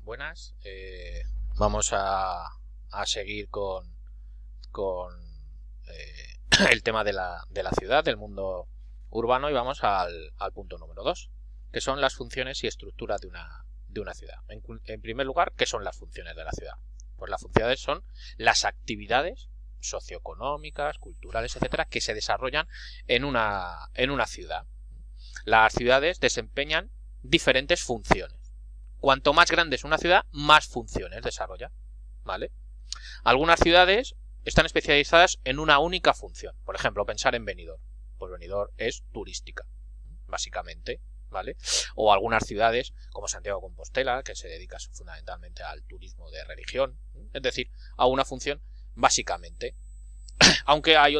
buenas. Vamos a seguir con el tema de la ciudad, del mundo urbano, y vamos al punto número 2, que son las funciones y estructuras de una ciudad. En primer lugar, ¿qué son las funciones de la ciudad? Pues las funciones son las actividades socioeconómicas, culturales, etcétera, que se desarrollan en una ciudad. Las ciudades desempeñan diferentes funciones. Cuanto más grande es una ciudad, más funciones desarrolla, ¿vale? Algunas ciudades están especializadas en una única función. Por ejemplo, pensar en Benidorm. Pues Benidorm es turística, básicamente, ¿vale? O algunas ciudades como Santiago de Compostela, que se dedica fundamentalmente al turismo de religión, es decir, a una función básicamente. Aunque hay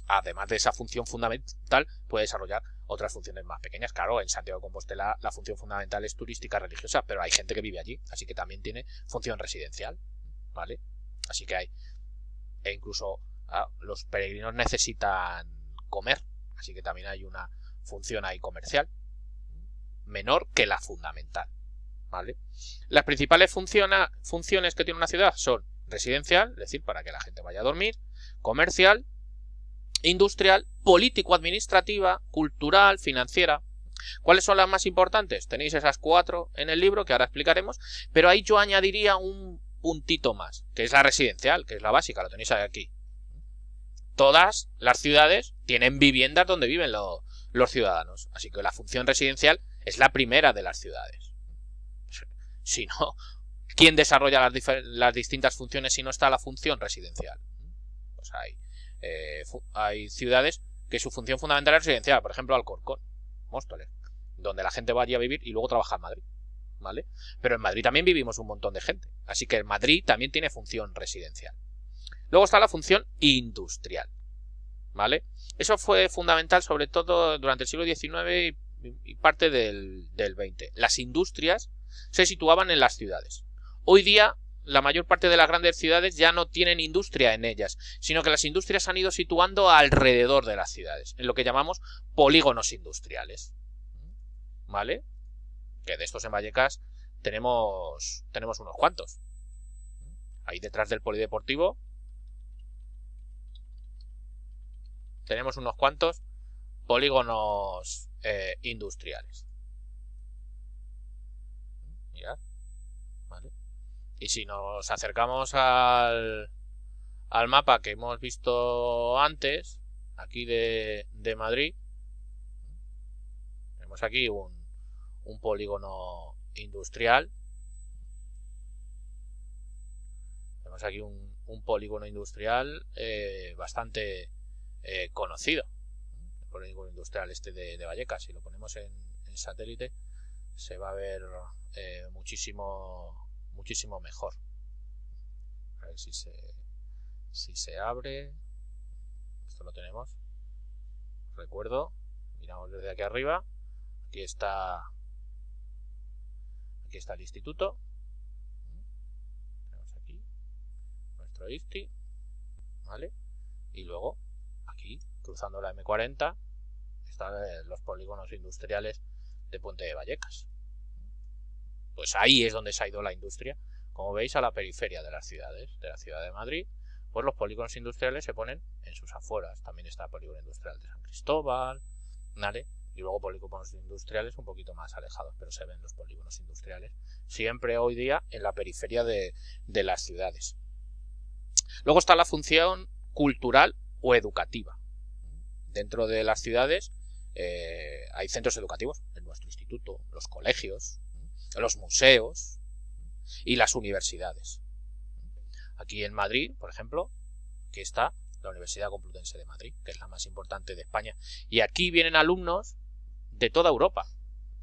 además de esa función fundamental, puede desarrollar otras funciones más pequeñas. Claro, en Santiago de Compostela la función fundamental es turística religiosa, pero hay gente que vive allí, así que también tiene función residencial, ¿vale? Así que hay, e incluso los peregrinos necesitan comer, así que también hay una función ahí comercial, menor que la fundamental, ¿vale? Las principales funciones que tiene una ciudad son residencial, es decir, para que la gente vaya a dormir, comercial, industrial, político-administrativa, cultural, financiera. ¿Cuáles son las más importantes? Tenéis esas 4 en el libro que ahora explicaremos, pero ahí yo añadiría un puntito más, que es la residencial, que es la básica, lo tenéis aquí. Todas las ciudades tienen viviendas donde viven los ciudadanos, así que la función residencial es la primera de las ciudades. Si no, ¿quién desarrolla las distintas funciones si no está la función residencial? Pues hay ciudades que su función fundamental es residencial, por ejemplo Alcorcón, Móstoles, donde la gente va allí a vivir y luego trabaja en Madrid, ¿vale? Pero en Madrid también vivimos un montón de gente, así que en Madrid también tiene función residencial. Luego está la función industrial, ¿vale? Eso fue fundamental sobre todo durante el siglo XIX y parte del XX. Las industrias se situaban en las ciudades. Hoy día la mayor parte de las grandes ciudades ya no tienen industria en ellas, sino que las industrias se han ido situando alrededor de las ciudades, en lo que llamamos polígonos industriales, ¿vale? Que de estos en Vallecas tenemos unos cuantos. Ahí detrás del polideportivo tenemos unos cuantos polígonos industriales. Mirad, ¿vale? Y si nos acercamos al mapa que hemos visto antes, aquí de Madrid, tenemos aquí un polígono industrial. Tenemos aquí un polígono industrial bastante conocido. El polígono industrial este de Vallecas. Si lo ponemos en satélite, se va a ver muchísimo mejor. A ver si se abre. Esto lo tenemos. Recuerdo, miramos desde aquí arriba. Aquí está el instituto. Tenemos aquí nuestro ISTI, ¿vale? Y luego aquí, cruzando la M40, están los polígonos industriales de Puente de Vallecas. Pues ahí es donde se ha ido la industria, como veis, a la periferia de las ciudades, de la ciudad de Madrid. Pues los polígonos industriales se ponen en sus afueras. También está el polígono industrial de San Cristóbal, ¿vale? Y luego polígonos industriales un poquito más alejados, pero se ven los polígonos industriales siempre hoy día en la periferia de las ciudades. Luego está la función cultural o educativa. Dentro de las ciudades hay centros educativos, en nuestro instituto, los colegios, los museos y las universidades. Aquí en Madrid, por ejemplo, aquí está la Universidad Complutense de Madrid, que es la más importante de España. Y aquí vienen alumnos de toda Europa,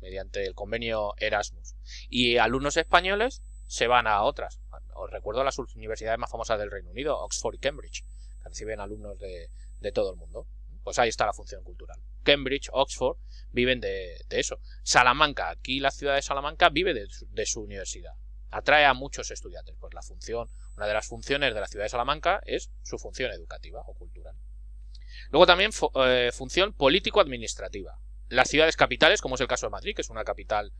mediante el convenio Erasmus. Y alumnos españoles se van a otras. Os recuerdo las universidades más famosas del Reino Unido, Oxford y Cambridge, que reciben alumnos de todo el mundo. Pues ahí está la función cultural. Cambridge, Oxford, viven de eso. Salamanca, aquí la ciudad de Salamanca vive de su universidad. Atrae a muchos estudiantes. Pues una de las funciones de la ciudad de Salamanca es su función educativa o cultural. Luego también función político-administrativa. Las ciudades capitales, como es el caso de Madrid, que es una capital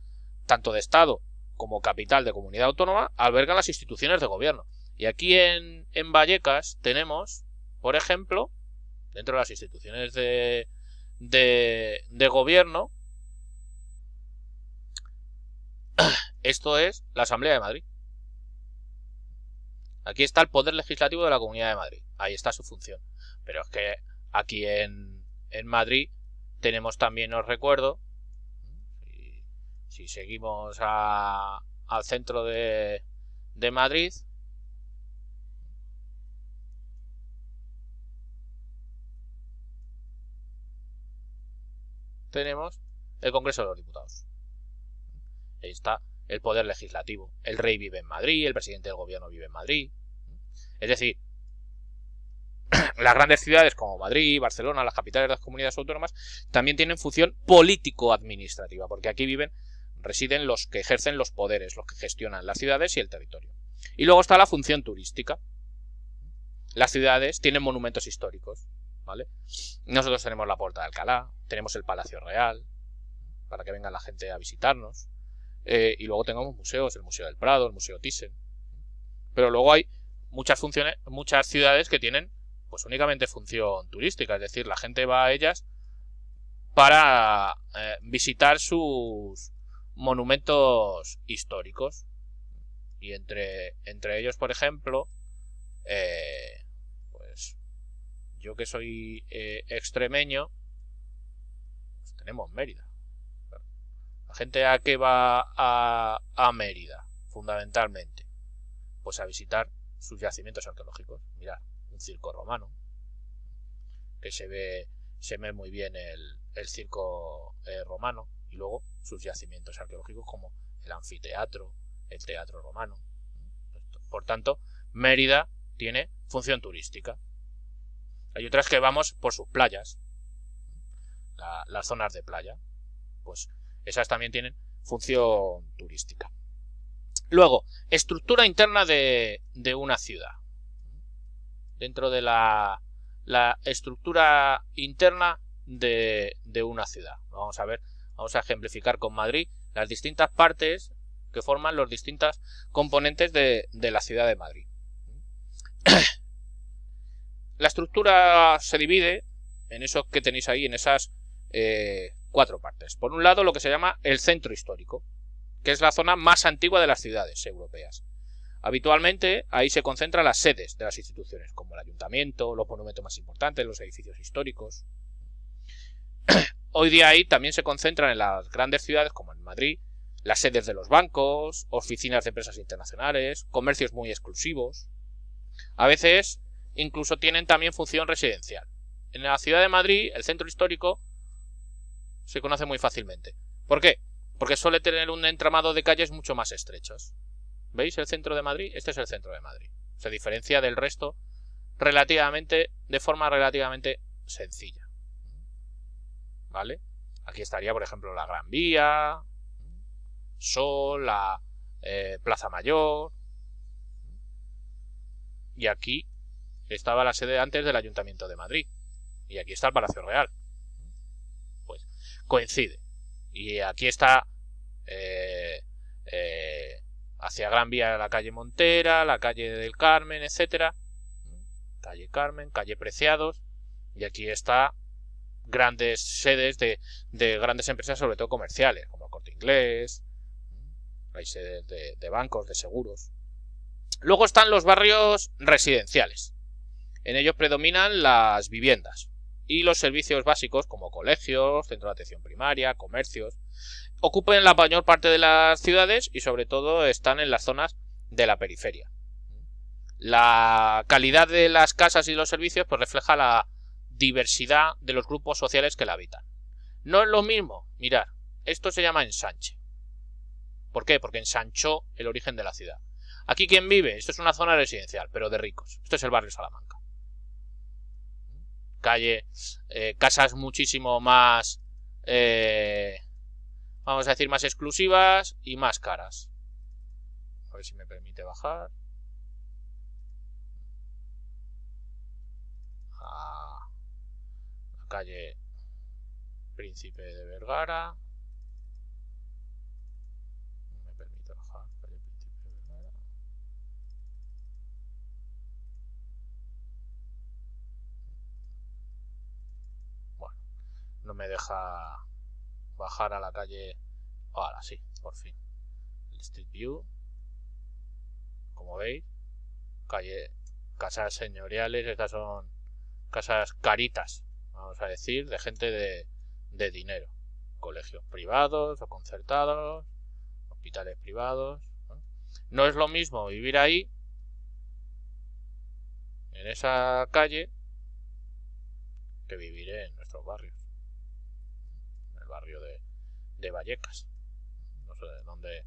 tanto de Estado como capital de comunidad autónoma, albergan las instituciones de gobierno. Y aquí en Vallecas tenemos, por ejemplo, dentro de las instituciones de gobierno, esto es la Asamblea de Madrid. Aquí está el poder legislativo de la Comunidad de Madrid. Ahí está su función. Pero es que aquí en Madrid tenemos también, os recuerdo, si seguimos al centro de Madrid, tenemos el Congreso de los Diputados. Ahí está el poder legislativo. El rey vive en Madrid, el presidente del gobierno vive en Madrid. Es decir, las grandes ciudades como Madrid, Barcelona, las capitales de las comunidades autónomas, también tienen función político-administrativa, porque aquí residen los que ejercen los poderes, los que gestionan las ciudades y el territorio. Y luego está la función turística. Las ciudades tienen monumentos históricos, ¿vale? Nosotros tenemos la Puerta de Alcalá, tenemos el Palacio Real, para que venga la gente a visitarnos. Y luego tenemos museos, el Museo del Prado, el Museo Thyssen. Pero luego hay muchas ciudades que tienen pues únicamente función turística, es decir, la gente va a ellas para visitar sus monumentos históricos. Y entre ellos, por ejemplo, pues yo que soy extremeño, pues tenemos Mérida. La gente a qué va a Mérida, fundamentalmente, pues a visitar sus yacimientos arqueológicos. Mirad, un circo romano, que se ve muy bien el circo romano, y luego sus yacimientos arqueológicos como el anfiteatro, el teatro romano. Por tanto, Mérida tiene función turística. Hay otras que vamos por sus playas, las zonas de playa, pues esas también tienen función turística. Luego, estructura interna de una ciudad. Dentro de la estructura interna de una ciudad. Vamos a ejemplificar con Madrid las distintas partes que forman los distintos componentes de la ciudad de Madrid. La estructura se divide en eso que tenéis ahí, en esas 4 partes. Por un lado, lo que se llama el centro histórico, que es la zona más antigua de las ciudades europeas. Habitualmente ahí se concentran las sedes de las instituciones, como el ayuntamiento, los monumentos más importantes, los edificios históricos. Hoy día ahí también se concentran en las grandes ciudades, como en Madrid, las sedes de los bancos, oficinas de empresas internacionales, comercios muy exclusivos. A veces incluso tienen también función residencial. En la ciudad de Madrid, el centro histórico se conoce muy fácilmente. ¿Por qué? Porque suele tener un entramado de calles mucho más estrechos. ¿Veis el centro de Madrid? Este es el centro de Madrid. Se diferencia del resto de forma relativamente sencilla. ¿Vale? Aquí estaría, por ejemplo, la Gran Vía, Sol, la Plaza Mayor. Y aquí estaba la sede antes del Ayuntamiento de Madrid. Y aquí está el Palacio Real. Pues coincide. Y aquí está hacia Gran Vía la calle Montera, la calle del Carmen, etcétera. Calle Carmen, calle Preciados. Y aquí está grandes sedes de grandes empresas, sobre todo comerciales, como el Corte Inglés. Hay sedes de bancos, de seguros. Luego están los barrios residenciales. En ellos predominan las viviendas y los servicios básicos como colegios, centros de atención primaria, comercios. Ocupan la mayor parte de las ciudades y sobre todo están en las zonas de la periferia. La calidad de las casas y los servicios pues refleja la diversidad de los grupos sociales que la habitan. No es lo mismo, mirad, esto se llama ensanche. ¿Por qué? Porque ensanchó el origen de la ciudad. Aquí, ¿quién vive? Esto es una zona residencial, pero de ricos. Esto es el barrio Salamanca. Casas muchísimo más, vamos a decir, más exclusivas y más caras. A ver si me permite bajar. A la calle Príncipe de Vergara. Me permite bajar. me deja bajar a la calle. Ahora sí, por fin. El Street View. Como veis, casas señoriales. Estas son casas caritas, vamos a decir, de gente de dinero. Colegios privados o concertados, hospitales privados. No es lo mismo vivir ahí, en esa calle, que vivir en nuestros barrios. En el barrio de Vallecas, no sé, donde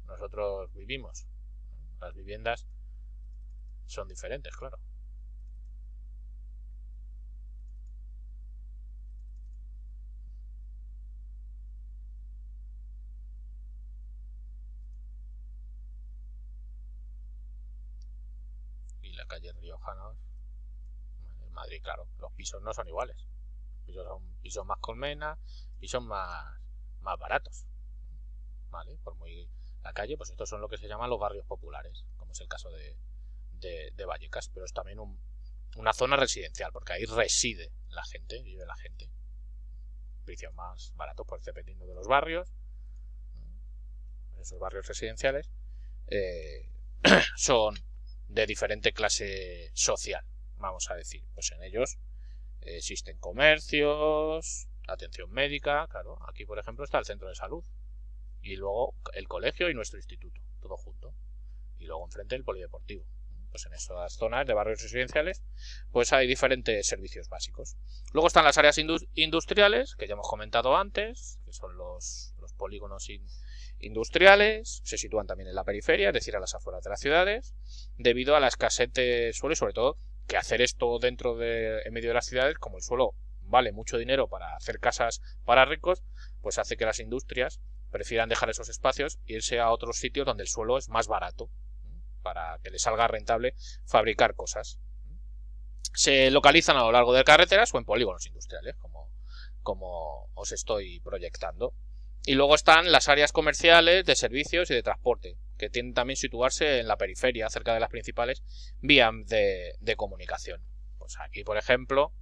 nosotros vivimos. Las viviendas son diferentes, claro. Y la calle Riojanos, en Madrid, claro, los pisos no son iguales. Los pisos son pisos más colmena, pisos más baratos. ¿Vale? Por muy la calle, pues estos son lo que se llaman los barrios populares, como es el caso de Vallecas, pero es también una zona residencial, porque ahí reside la gente, vive la gente. Precios más baratos, pues dependiendo de los barrios. Esos barrios residenciales son de diferente clase social, vamos a decir. Pues en ellos existen comercios, atención médica, claro. Aquí, por ejemplo, está el centro de salud. Y luego el colegio y nuestro instituto, todo junto. Y luego enfrente el polideportivo. Pues en esas zonas de barrios residenciales pues hay diferentes servicios básicos. Luego están las áreas industriales, que ya hemos comentado antes, que son los polígonos industriales. Se sitúan también en la periferia, es decir, a las afueras de las ciudades, debido a la escasez de suelo y sobre todo que hacer esto en medio de las ciudades, como el suelo vale mucho dinero para hacer casas para ricos, pues hace que las industrias prefieran dejar esos espacios e irse a otros sitios donde el suelo es más barato, para que les salga rentable fabricar cosas. Se localizan a lo largo de carreteras o en polígonos industriales, como os estoy proyectando. Y luego están las áreas comerciales, de servicios y de transporte, que tienden también a situarse en la periferia, cerca de las principales vías de comunicación. Pues aquí, por ejemplo,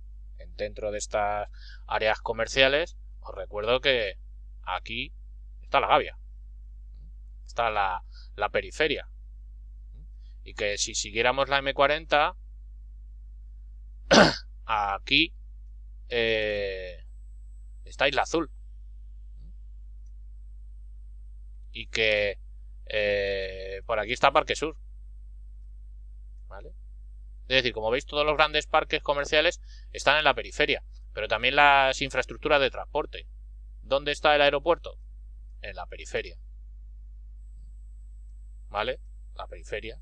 dentro de estas áreas comerciales, os recuerdo que aquí está la Gavia, está la periferia, y que si siguiéramos la M40, aquí está Isla Azul, y que por aquí está Parque Sur, ¿vale? Es decir, como veis, todos los grandes parques comerciales están en la periferia, pero también las infraestructuras de transporte. ¿Dónde está el aeropuerto? En la periferia, ¿vale? La periferia,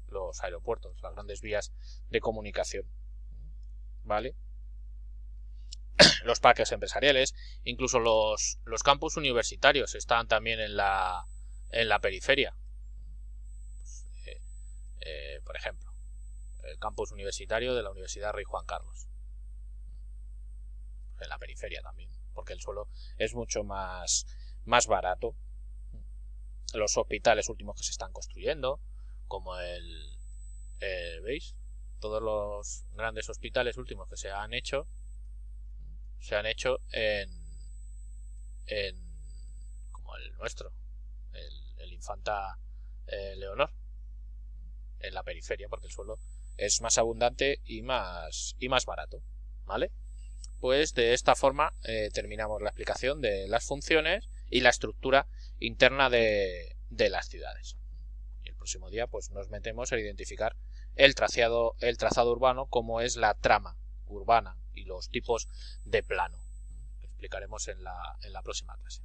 los aeropuertos, las grandes vías de comunicación, ¿vale? Los parques empresariales, incluso los campus universitarios están también en la periferia. Por ejemplo, el campus universitario de la Universidad Rey Juan Carlos, en la periferia también, porque el suelo es mucho más barato. Los hospitales últimos que se están construyendo, como ¿veis? Todos los grandes hospitales últimos que se han hecho como el nuestro, el Infanta Leonor, en la periferia, porque el suelo es más abundante y más barato, ¿vale? Pues de esta forma terminamos la explicación de las funciones y la estructura interna de las ciudades. Y el próximo día pues nos metemos a identificar el trazado urbano, como es la trama urbana y los tipos de plano, que explicaremos en la próxima clase.